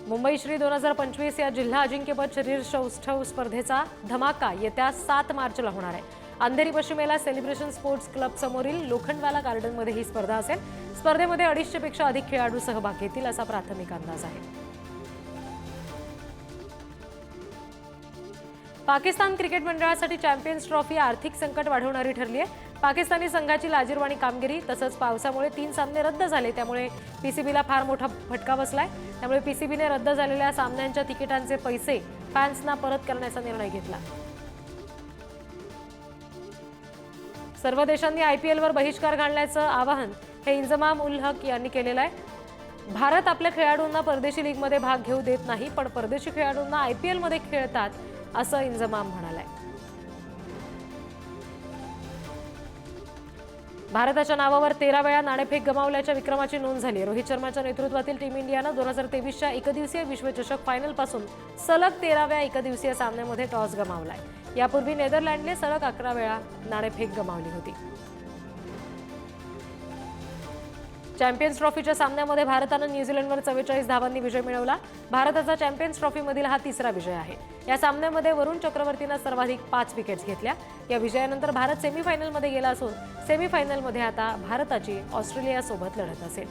मुंबई श्री 2025 या जिल्हा अजिंक्यपद शरीर सौष्ठव स्पर्धेचा धमाका येत्या 7 मार्चला होणार आहे। अंधेरी पश्चिमेला सेलिब्रेशन स्पोर्ट्स क्लब समोरील लोखंडवाला गार्डनमध्ये ही स्पर्धा असेल। स्पर्धेमध्ये 250 पेक्षा अधिक खेळाडू सहभाग घेतील असा प्राथमिक अंदाज आहे। पाकिस्तान क्रिकेट मंडळासाठी चॅम्पियन्स ट्रॉफी आर्थिक संकट वाढवणारी ठरली आहे। पाकिस्तानी संघाची लाजिरवाणी कामगिरी तसंच पावसामुळे 3 सामने रद्द झाले, त्यामुळे पीसीबीला फार मोठा फटका बसलाय। त्यामुळे पीसीबीने रद्द झालेल्या सामन्यांच्या तिकिटांचे पैसे फॅन्सना परत करण्याचा निर्णय घेतला। सर्व देशांनी आयपीएलवर बहिष्कार घालण्याचं आवाहन हे इंजमाम उल हक यांनी केलेलं आहे। भारत आपल्या खेळाडूंना परदेशी लीगमध्ये भाग घेऊ देत नाही, पण परदेशी खेळाडूंना आयपीएलमध्ये खेळतात असं इंजमाम म्हणालाय। भारताच्या नावावर 13 वेळा नाणेफेक गमावल्याच्या विक्रमाची नोंद झाली। रोहित शर्माच्या नेतृत्वातील टीम इंडियानं 2023च्या एकदिवसीय विश्वचषक फायनलपासून सलग 13व्या एकदिवसीय सामन्यामध्ये टॉस गमावलाय। यापूर्वी नेदरलँडने सलग 11 वेळा नाणेफेक गमावली होती। चॅम्पियन्स ट्रॉफीच्या सामन्यामध्ये भारतानं न्यूझीलंडवर 44 धावांनी विजय मिळवला। भारताचा चॅम्पियन्स ट्रॉफीमधील हा तिसरा विजय आहे। या सामन्यामध्ये वरुण चक्रवर्तीनं सर्वाधिक 5 विकेट्स घेतल्या। या विजयानंतर भारत सेमीफायनलमध्ये गेला असून सेमीफायनलमध्ये आता भारताची ऑस्ट्रेलियासोबत लढत असेल।